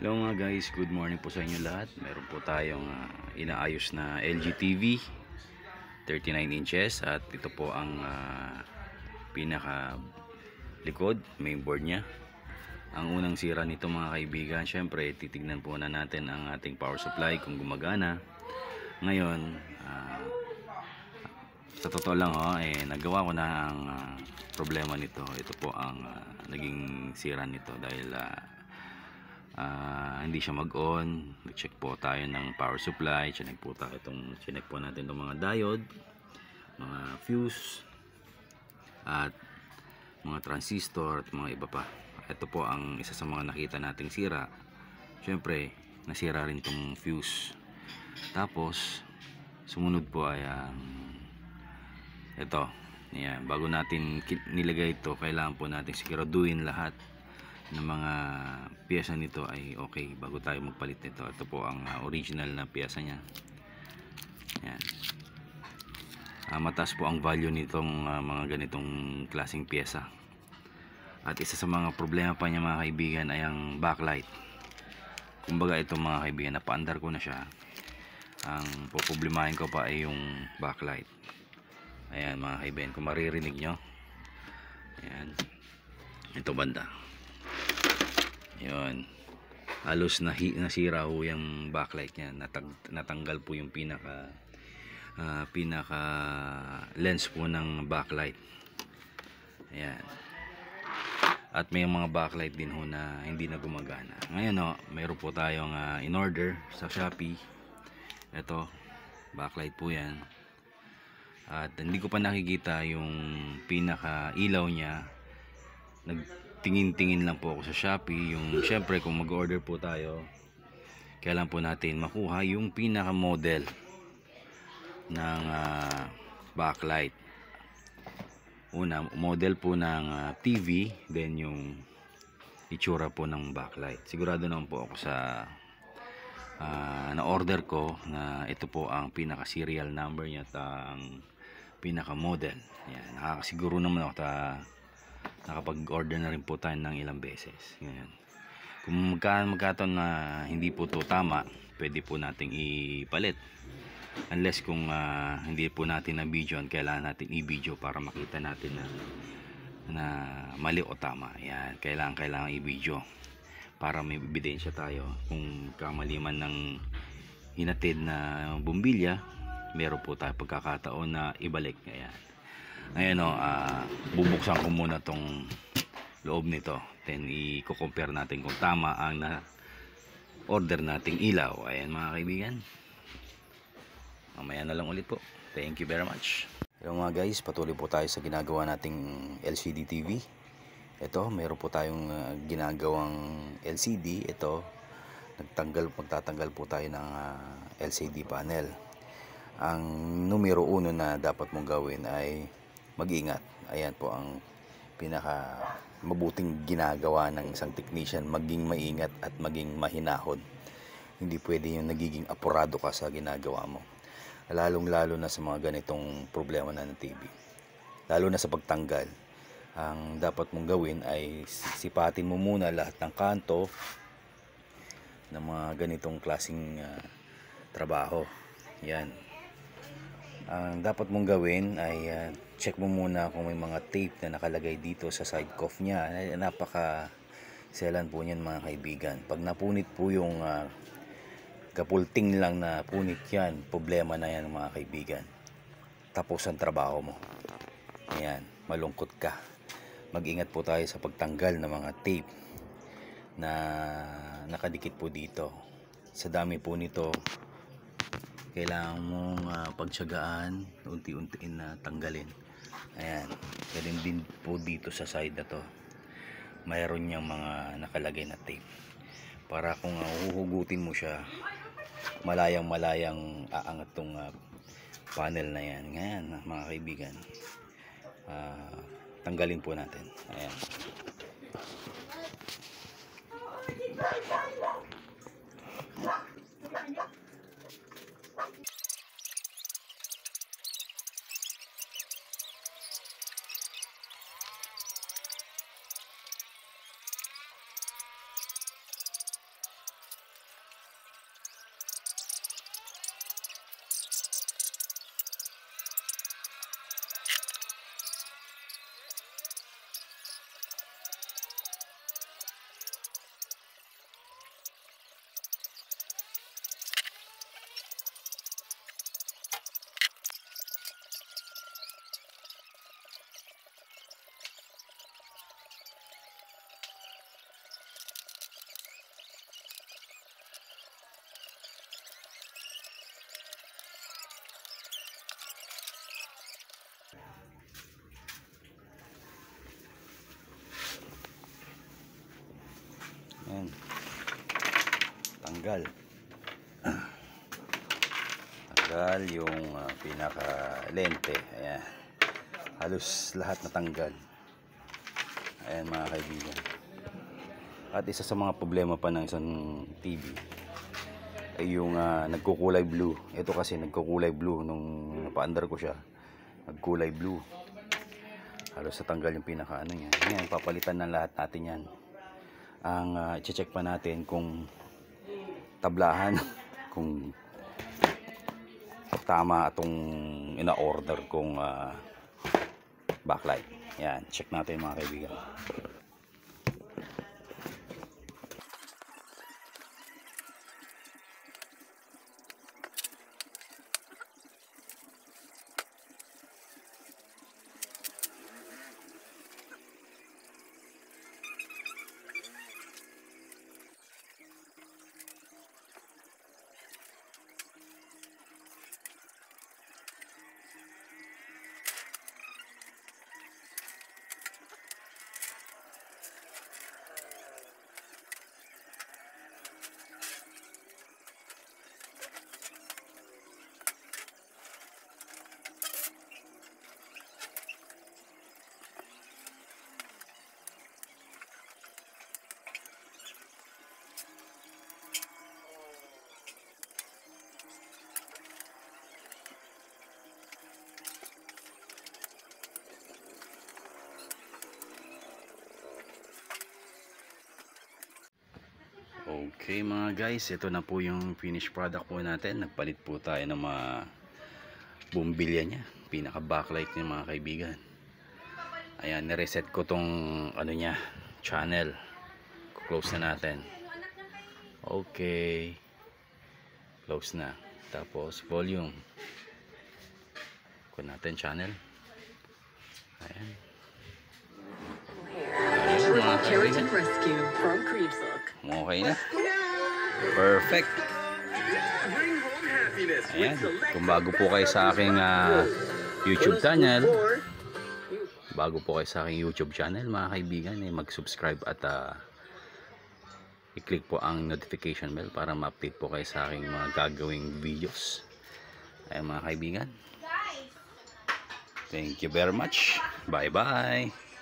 Hello mga guys, good morning po sa inyo lahat. Meron po tayong inaayos na LG TV 39 inches at ito po ang pinaka likod, mainboard nya. Ang unang sira nito mga kaibigan, syempre titignan po na natin ang ating power supply kung gumagana. Ngayon, sa totoo lang nagawa ko na ang problema nito. Ito po ang naging sira nito dahil hindi siya mag-on. Check po tayo ng power supply, chinek po natin itong mga diode, mga fuse at mga transistor at mga iba pa. Ito po ang isa sa mga nakita nating sira. Syempre nasira rin itong fuse. Tapos sumunod po ay ito. Yan, bago natin nilagay ito, kailangan po natin siguraduhin lahat ng mga piyesa nito ay okay bago tayo magpalit nito. Ito po ang original na piyesa nya. Yan. Mataas po ang value nitong mga ganitong klaseng piyesa. At isa sa mga problema pa niya mga kaibigan ay ang backlight. Kumbaga ito mga kaibigan, napaandar ko na siya. Ang poproblemahin ko pa ay yung backlight. Ayan mga kaibigan, kung maririnig nyo, ayan, ito banda, yun, halos nasira ho yung backlight nya. Natanggal po yung pinaka lens po ng backlight. Ayan. At may mga backlight din ho na hindi na gumagana. Ngayon mayroon po tayong in order sa Shopee. Ito, backlight po yan. At hindi ko pa nakikita yung pinaka ilaw nya. Nagtingin-tingin lang po ako sa Shopee. Yung syempre kung mag-order po tayo, kailangan po natin makuha yung pinaka model ng backlight. Una, model po ng TV, then yung itsura po ng backlight. Sigurado naman po ako sa na-order ko na ito po ang pinaka serial number niya at ang pinaka model. Yan, nakakasiguro naman ako nakapag-order na rin po tayo ng ilang beses. Ngayon, kung magkataon na hindi po to tama, pwede po nating ipalit. Unless kung hindi po natin na video, kailangan natin i-video para makita natin na mali o tama. Yan, kailangan i-video para may ebidensya tayo. Kung kamaliman ng hinatid na bumbilya, meron po tayo pagkakataon na ibalik. Ngayon bubuksan ko muna tong loob nito, then i-compare natin kung tama ang na order nating ilaw. Ayan mga kaibigan, mamaya na lang ulit po. Thank you very much. Hello mga guys, patuloy po tayo sa ginagawa nating LCD TV. Ito, meron po tayong ginagawang LCD. Ito, magtatanggal po tayo ng LCD panel. Ang numero 1 na dapat mong gawin ay mag-ingat. Ayan po ang pinaka mabuting ginagawa ng isang technician, maging maingat at maging mahinahon. Hindi pwede yung nagiging apurado ka sa ginagawa mo, lalong lalo na sa mga ganitong problema na ng TV, lalo na sa pagtanggal. Ang dapat mong gawin ay sipatin mo muna lahat ng kanto ng mga ganitong klaseng trabaho. Yan. Ang dapat mong gawin ay check mo muna kung may mga tape na nakalagay dito sa side cuff nya. Napaka selan po niyan mga kaibigan. Pag napunit po yung kapulting lang na punit yan, problema na yan mga kaibigan. Tapos ang trabaho mo. Ayan, malungkot ka. Mag-ingat po tayo sa pagtanggal ng mga tape na nakadikit po dito. Sa dami po nito, kailangan mong pagtiyagaan, unti-untiin na tanggalin. Ayan, ganun din po dito sa side na to. Mayroon niyang mga nakalagay na tape. Para kung huhugutin mo siya, malayang aangat tong panel na yan. Ngayon mga kaibigan, tanggalin po natin. Ayan. Ayan. Tanggal. Tanggal yung pinaka lente. Ayan. Halos lahat natanggal. Ayan mga kaibigan. At isa sa mga problema pa ng isang TV ay yung nagkukulay blue. Ito kasi nagkukulay blue nung napaandar ko siya. Nagkulay blue. Halos natanggal yung pinaka ano niya. Ngayon, papalitan na lahat natin yan. Ang i-check pa natin kung tablahan, kung tama itong ina-order kong backlight. Yan, check natin mga kaibigan. Okay mga guys, ito na po yung finished product po natin. Nagpalit po tayo ng mga bumbilya niya, pinaka backlight niya mga kaibigan. Ayan, nireset ko tong ano niya, channel. Close na natin. Okay, close na. Tapos volume, kunin natin channel. Ayan. Okay na. Perfect. Ayan. Kung bago po kayo sa aking YouTube channel, mga kaibigan, mag-subscribe at i-click po ang notification bell para ma-update po kayo sa aking mga gagawing videos. Ayan mga kaibigan. Thank you very much. Bye bye.